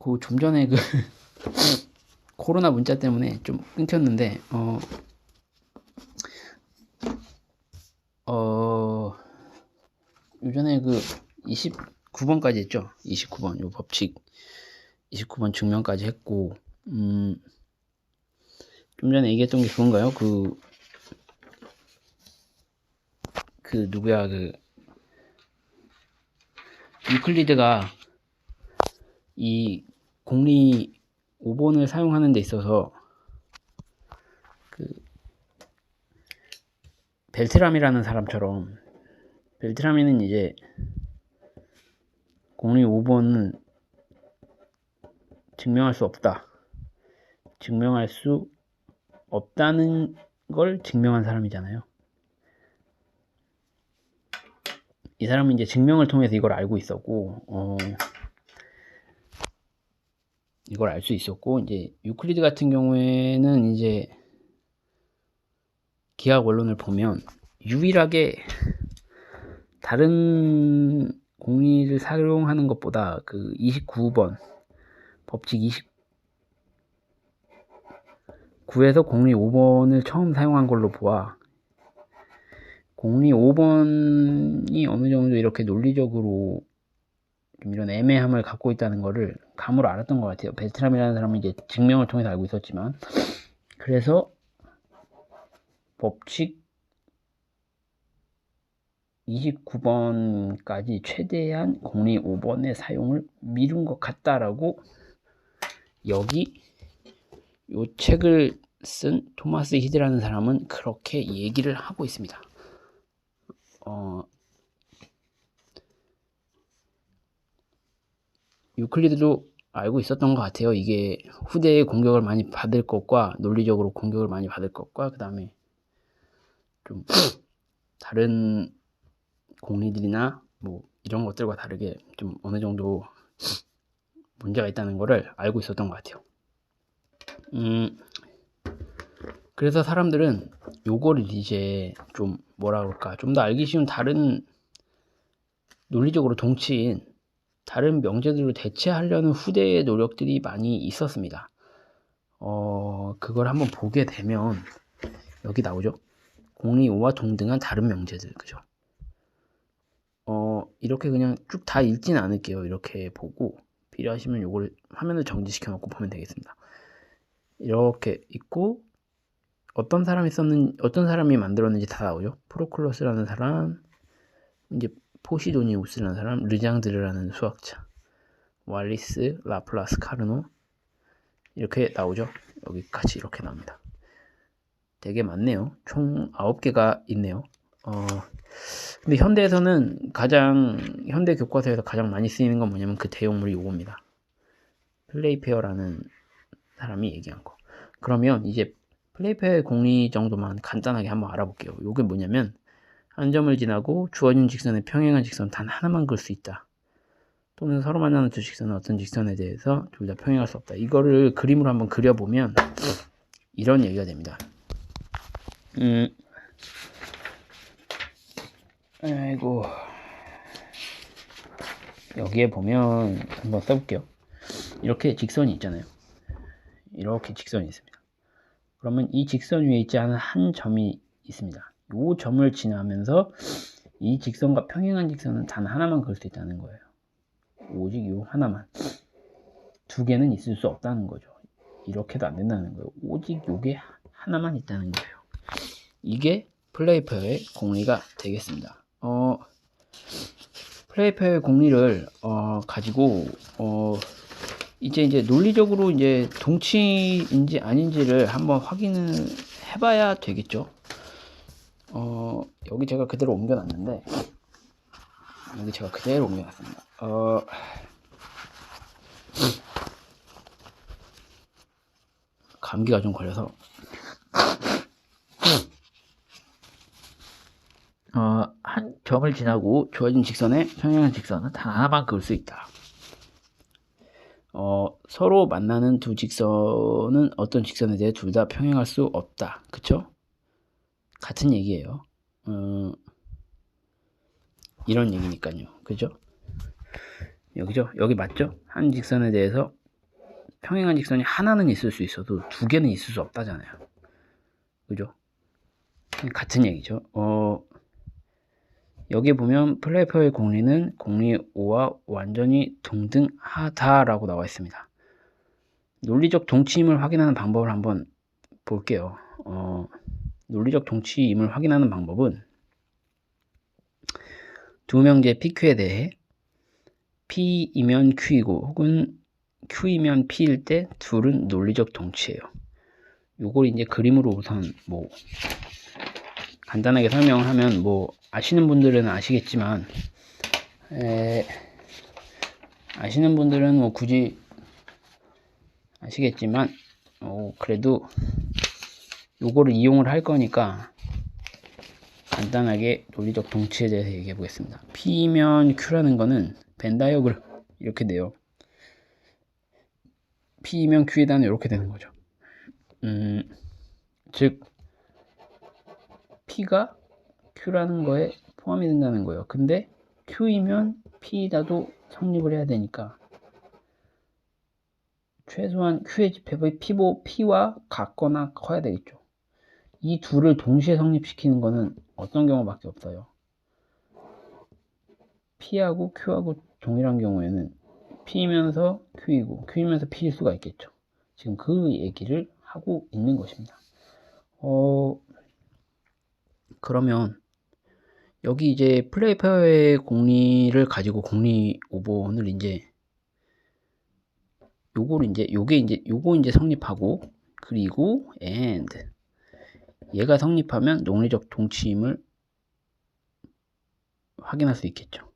그 좀 전에 그 코로나 문자 때문에 좀 끊겼는데 요전에 그 29번까지 했죠. 29번 요 법칙 29번 증명까지 했고 좀 전에 얘기했던 게 그건가요? 그 누구야, 그 유클리드가 이 공리 5번을 사용하는 데 있어서 그 벨트람이라는 사람처럼, 벨트람이는 이제 공리 5번은 증명할 수 없다는 걸 증명한 사람이잖아요. 이 사람은 이제 증명을 통해서 이걸 알고 있었고, 이걸 알 수 있었고, 이제 유클리드 같은 경우에는 이제 기하 원론을 보면 유일하게 다른 공리를 사용하는 것보다 그 29번 법칙 29에서 공리 5번을 처음 사용한 걸로 보아 공리 5번이 어느 정도 이렇게 논리적으로 좀 이런 애매함을 갖고 있다는 거를 감으로 알았던 것 같아요. 베트람이라는 사람은 이제 증명을 통해서 알고 있었지만, 그래서 법칙 29번까지 최대한 공리 5번의 사용을 미룬 것 같다라고 여기 요 책을 쓴 토마스 히드라는 사람은 그렇게 얘기를 하고 있습니다. 유클리드도 알고 있었던 것 같아요. 이게 후대에 공격을 많이 받을 것과, 논리적으로 공격을 많이 받을 것과, 그 다음에 좀 다른 공리들이나 뭐 이런 것들과 다르게 좀 어느 정도 문제가 있다는 거를 알고 있었던 것 같아요. 그래서 사람들은 요거를 이제 좀 뭐라 그럴까, 좀 더 알기 쉬운 다른 논리적으로 동치인 다른 명제들로 대체하려는 후대의 노력들이 많이 있었습니다. 그걸 한번 보게 되면 여기 나오죠. 공리 5와 동등한 다른 명제들, 그죠? 이렇게 그냥 쭉 다 읽지는 않을게요. 이렇게 보고 필요하시면 요걸 화면을 정지시켜 놓고 보면 되겠습니다. 이렇게 있고, 어떤 사람이 만들었는지 다 나오죠. 프로클러스라는 사람, 이제 포시도니우스라는 사람, 르장드르라는 수학자, 왈리스, 라플라스, 카르노, 이렇게 나오죠. 여기까지 이렇게 나옵니다. 되게 많네요. 총 9개가 있네요. 근데 현대에서는 현대 교과서에서 가장 많이 쓰이는 건 뭐냐면 그 대용물이 요겁니다. 플레이페어라는 사람이 얘기한 거. 그러면 이제 플레이페어의 공리 정도만 간단하게 한번 알아볼게요. 요게 뭐냐면, 한 점을 지나고 주어진 직선의 평행한 직선 단 하나만 그을 수 있다. 또는 서로 만나는 두 직선은 어떤 직선에 대해서 둘 다 평행할 수 없다. 이거를 그림으로 한번 그려보면 이런 얘기가 됩니다. 아이고, 여기에 보면 한번 써볼게요. 이렇게 직선이 있잖아요. 이렇게 직선이 있습니다. 그러면 이 직선 위에 있지 않은 한 점이 있습니다. 이 점을 지나면서 이 직선과 평행한 직선은 단 하나만 그을 수 있다는 거예요. 오직 이 하나만. 두 개는 있을 수 없다는 거죠. 이렇게도 안 된다는 거예요. 오직 요게 하나만 있다는 거예요. 이게 플레이페어의 공리가 되겠습니다. 플레이페어의 공리를 가지고 이제 논리적으로 이제 동치인지 아닌지를 한번 확인을 해봐야 되겠죠. 여기 제가 그대로 옮겨놨는데, 감기가 좀 걸려서 한 점을 지나고 주어진 직선의 평행한 직선은 단 하나만 그을 수 있다. 서로 만나는 두 직선은 어떤 직선에 대해 둘 다 평행할 수 없다. 그쵸? 같은 얘기예요. 이런 얘기니까요. 그죠? 여기죠? 여기 맞죠? 한 직선에 대해서 평행한 직선이 하나는 있을 수 있어도 두 개는 있을 수 없다잖아요. 그죠? 같은 얘기죠. 여기 보면 플레이퍼의 공리는 공리 5와 완전히 동등하다라고 나와 있습니다. 논리적 동치임을 확인하는 방법을 한번 볼게요. 논리적 동치임을 확인하는 방법은 두 명제 PQ에 대해 P이면 Q이고 혹은 Q이면 P일 때 둘은 논리적 동치예요. 요걸 이제 그림으로 우선 뭐 간단하게 설명을 하면 뭐 아시는 분들은 아시겠지만 아시는 분들은 뭐 굳이 아시겠지만 그래도 요거를 이용을 할 거니까 간단하게 논리적 동치에 대해서 얘기해 보겠습니다. P면 Q라는 거는 벤 다이어그램 이렇게 돼요. P면 Q에 대한 이렇게 되는 거죠. 즉 P가 Q라는 거에 포함이 된다는 거예요. 근데 Q이면 P이다도 성립을 해야 되니까 최소한 Q의 집합의 P와 같거나 커야 되겠죠. 이 둘을 동시에 성립시키는 거는 어떤 경우밖에 없어요. P하고 Q하고 동일한 경우에는 P이면서 Q이고 Q이면서 P일 수가 있겠죠. 지금 그 얘기를 하고 있는 것입니다. 그러면 여기 이제 플레이퍼의 공리를 가지고 공리 5번을 이제 요거 이제 성립하고 그리고 and 얘가 성립하면 논리적 동치임을 확인할 수 있겠죠.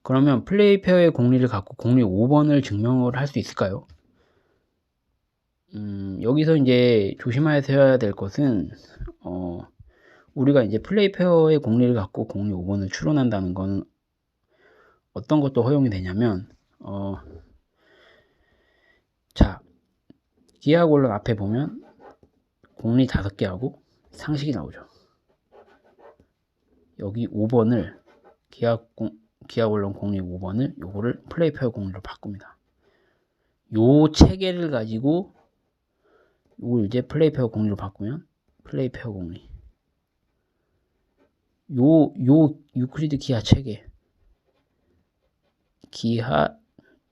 그러면 플레이페어의 공리를 갖고 공리 5번을 증명을 할 수 있을까요? 여기서 이제 조심하셔야 될 것은 우리가 이제 플레이페어의 공리를 갖고 공리 5번을 추론한다는 건 어떤 것도 허용이 되냐면 자, 기하골론 앞에 보면 공리 5개하고 상식이 나오죠. 여기 5번을 기하골론 공리 5번을 요거를 플레이페어 공리로 바꿉니다. 요 체계를 가지고 요걸 이제 플레이페어 공리로 바꾸면 플레이페어 공리 요 유클리드 기하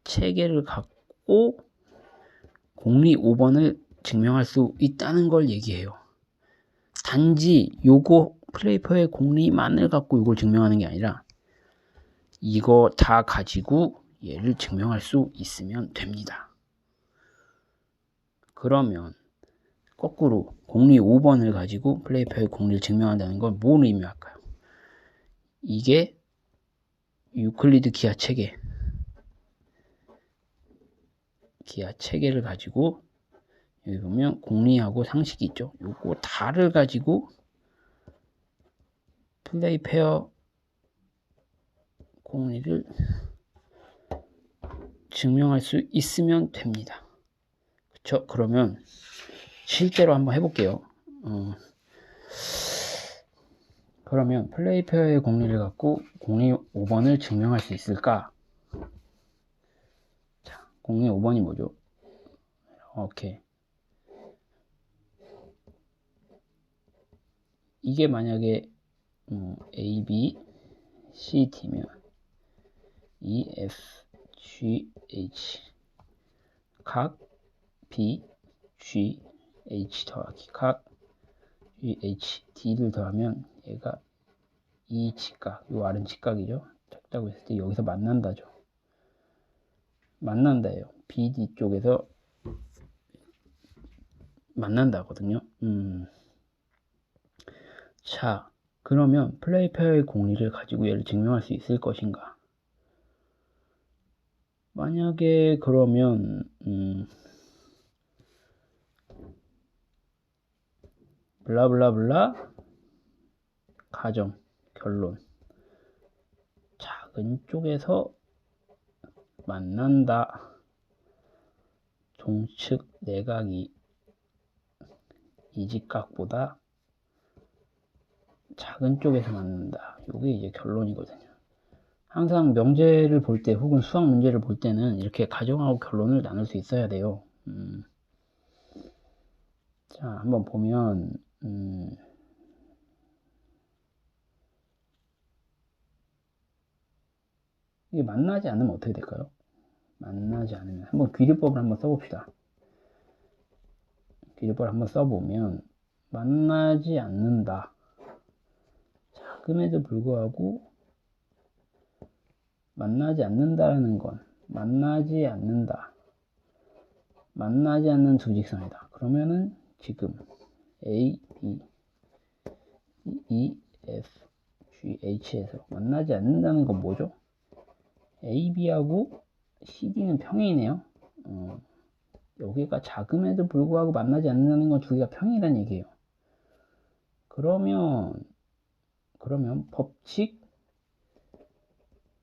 체계를 갖고 공리 5번을 증명할 수 있다는 걸 얘기해요. 단지 요거 플레이퍼의 공리만을 갖고 이걸 증명하는 게 아니라 이거 다 가지고 얘를 증명할 수 있으면 됩니다. 그러면 거꾸로 공리 5번을 가지고 플레이퍼의 공리를 증명한다는 건 뭘 의미할까요? 이게 유클리드 기하 체계를 가지고 여기 보면 공리하고 상식이 있죠. 요거 다를 가지고 플레이페어 공리를 증명할 수 있으면 됩니다. 그쵸? 그러면 실제로 한번 해볼게요. 그러면 플레이페어의 공리를 갖고 공리 5번을 증명할 수 있을까? 자, 공리 5번이 뭐죠? 오케이. 이게 만약에 A, B, C, D면 E, F, G, H 각 B, G, H 더하기 각 G, H, D를 더하면 얘가 이 직각, 요 R은 직각이죠. 작다고 했을 때 여기서 만난다죠. 만난다예요. BD 쪽에서 만난다거든요. 자, 그러면 플레이페어의 공리를 가지고 얘를 증명할 수 있을 것인가? 만약에 그러면 블라블라블라 가정 결론 작은 쪽에서 만난다. 동측 내각이 이 직각보다 작은 쪽에서 만난다. 이게 이제 결론이거든요. 항상 명제를 볼 때 혹은 수학 문제를 볼 때는 이렇게 가정하고 결론을 나눌 수 있어야 돼요. 자, 한번 보면 이게 만나지 않으면 어떻게 될까요? 만나지 않으면 한번 귀류법을 한번 써봅시다. 귀류법을 한번 써보면 만나지 않는다. 작음에도 불구하고 만나지 않는다라는 건 만나지 않는다. 만나지 않는 두 직선이다. 그러면은 지금 A, B, E, F, G, H에서 만나지 않는다는 건 뭐죠? A, B하고 CD는 평행이네요. 여기가 작음에도 불구하고 만나지 않는다는 건 두 개가 평행이라는 얘기예요. 그러면 법칙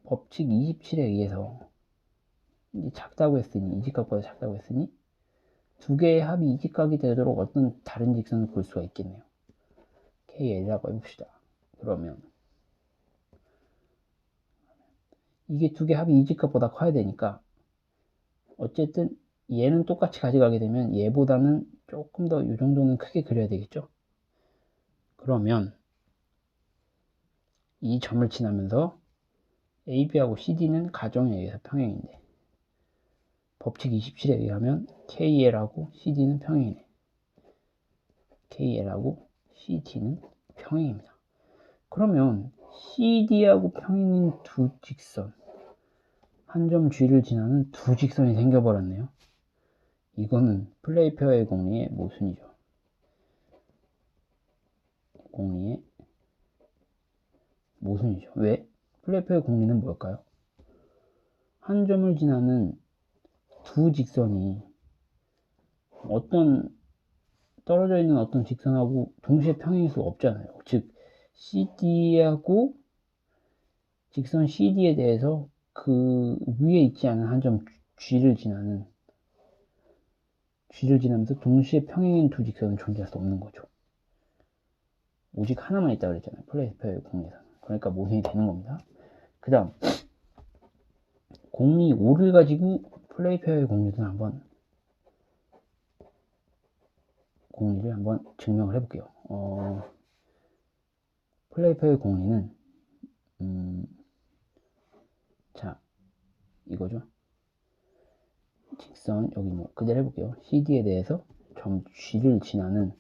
27에 의해서 작다고 했으니 이직각보다 작다고 했으니 두 개의 합이 이직각이 되도록 어떤 다른 직선을 볼 수가 있겠네요. KL이라고 해봅시다. 그러면 이게 두 개 합이 이직각보다 커야 되니까 어쨌든 얘는 똑같이 가져가게 되면 얘보다는 조금 더 이 정도는 크게 그려야 되겠죠. 그러면 이 점을 지나면서 AB하고 CD는 가정에 의해서 평행인데 법칙 27에 의하면 KL하고 CD는 평행이네. KL하고 CD는 평행입니다. 그러면 CD하고 평행인 두 직선, 한 점 G를 지나는 두 직선이 생겨버렸네요. 이거는 플레이페어의 공리의 모순이죠. 공리의 모순이죠. 왜? 플레이페어의 공리는 뭘까요? 한 점을 지나는 두 직선이 어떤 떨어져 있는 어떤 직선하고 동시에 평행일 수가 없잖아요. 즉 CD하고 직선 CD에 대해서 그 위에 있지 않은 한 점 G를 지나면서 동시에 평행인 두 직선은 존재할 수 없는 거죠. 오직 하나만 있다 그랬잖아요. 플레이페어의 공리에서는. 그러니까 모순이 되는 겁니다. 그 다음 공리 5를 가지고 플레이페어의 공리를 한번 증명을 해볼게요. 플레이페어의 공리는 자 이거죠. 직선 여기 뭐 그대로 해볼게요. CD에 대해서 점 G를 지나면서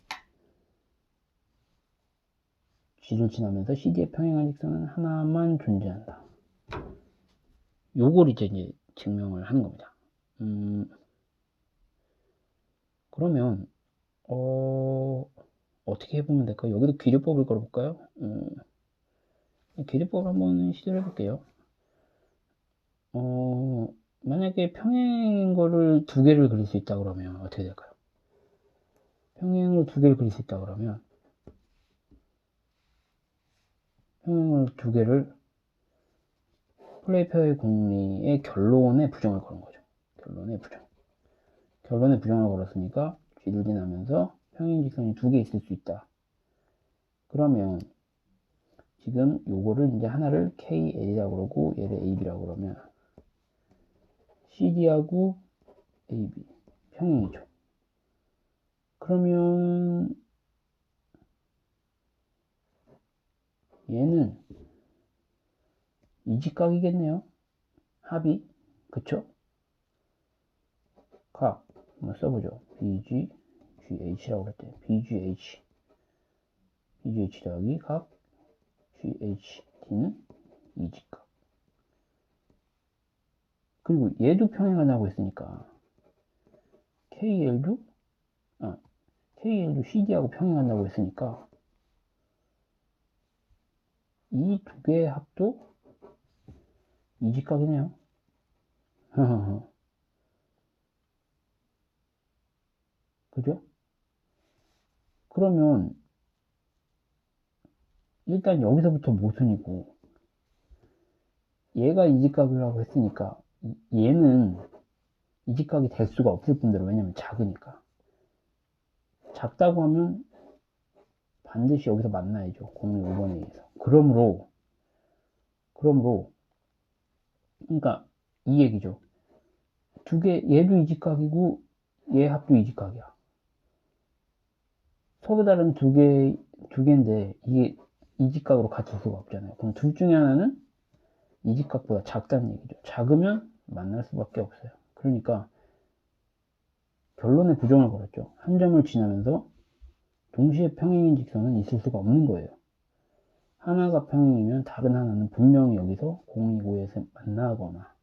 CD에 평행한 직선은 하나만 존재한다. 요걸 이제 증명을 하는 겁니다. 그러면 어떻게 해보면 될까요? 여기도 귀류법을 걸어볼까요? 귀류법 한번 시도해 볼게요. 만약에 평행인 거를 두 개를 그릴 수 있다 그러면 어떻게 될까요? 평행을 두 개를 그릴 수 있다 그러면 평행을 두 개를 플레이페어의 공리의 결론에 부정을 거는 거죠. 결론에 부정을 걸었으니까 G를 지나면서 평행 직선이 두 개 있을 수 있다. 그러면 지금 요거를 이제 하나를 KL이라고 그러고 얘를 AB라고 그러면 CD하고 AB 평행이죠. 그러면 얘는 이직각이겠네요. 합이 그쵸? 각 한번 써보죠. BG, GH라고 그랬대. BGH 더하기 각 GHD는 이직각. 그리고 얘도 평행하다고 했으니까 KL도 CD하고 평행한다고 했으니까 이 두 개의 합도 이직각이네요. 그죠? 그러면 일단 여기서부터 모순이고 얘가 이직각이라고 했으니까 얘는 이직각이 될 수가 없을 뿐더러 왜냐면 작으니까 작다고 하면 반드시 여기서 만나야죠. 공리 5번에 의해서. 그러므로 그러니까 이 얘기죠. 두 개, 얘도 이직각이고 얘 합도 이직각이야. 서로 다른 두 개인데 이게 이직각으로 같을 수가 없잖아요. 그럼 둘 중에 하나는 이직각보다 작다는 얘기죠. 작으면 만날 수밖에 없어요. 그러니까 결론에 부정을 걸었죠. 한 점을 지나면서 동시에 평행인 직선은 있을 수가 없는 거예요. 하나가 평행이면 다른 하나는 분명히 여기서 공이고에서 만나거나,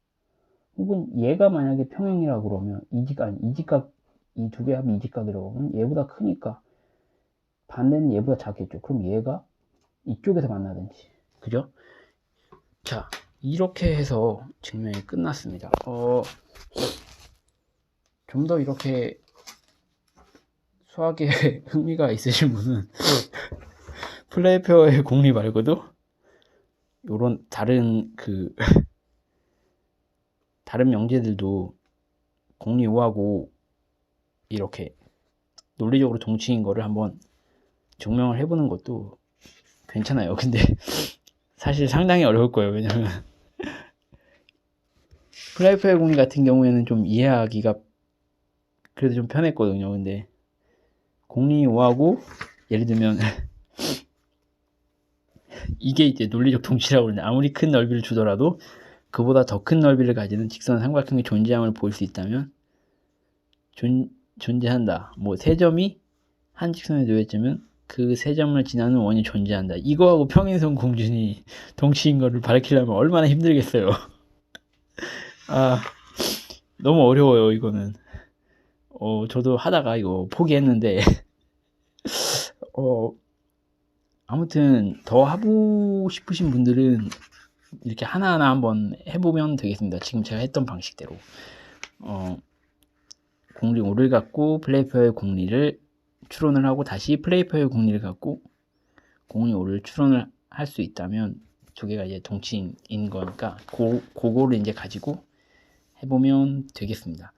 혹은 얘가 만약에 평행이라고 그러면 이직각, 이 두 개 합이 이직각이라고 하면 얘보다 크니까 반대는 얘보다 작겠죠. 그럼 얘가 이쪽에서 만나든지, 그죠? 자, 이렇게 해서 증명이 끝났습니다. 좀 더 이렇게 수학에 흥미가 있으신 분은 플레이페어의 공리 말고도 요런 다른 다른 명제들도 공리 5하고 이렇게 논리적으로 동치인 거를 한번 증명을 해보는 것도 괜찮아요. 근데 사실 상당히 어려울 거예요. 왜냐면 플레이페어 공리 같은 경우에는 좀 이해하기가 그래도 좀 편했거든요. 근데 공리 5하고 예를 들면 이게 이제 논리적 동치라고 그러는데, 아무리 큰 넓이를 주더라도 그보다 더 큰 넓이를 가지는 직선 삼각형이 존재함을 볼 수 있다면 존재한다. 뭐 세 점이 한 직선에 놓여있으면 그 세 점을 지나는 원이 존재한다. 이거하고 평행선 공준이 동치인 거를 밝히려면 얼마나 힘들겠어요. 아, 너무 어려워요, 이거는. 저도 하다가 이거 포기했는데, 아무튼 더 하고 싶으신 분들은 이렇게 하나하나 한번 해보면 되겠습니다. 지금 제가 했던 방식대로. 공리 5를 갖고 플레이페어의 공리를 추론을 하고, 다시 플레이페어의 공리를 갖고 공리 5를 추론을 할 수 있다면 두 개가 이제 동치인 거니까 그거를 이제 가지고 해보면 되겠습니다.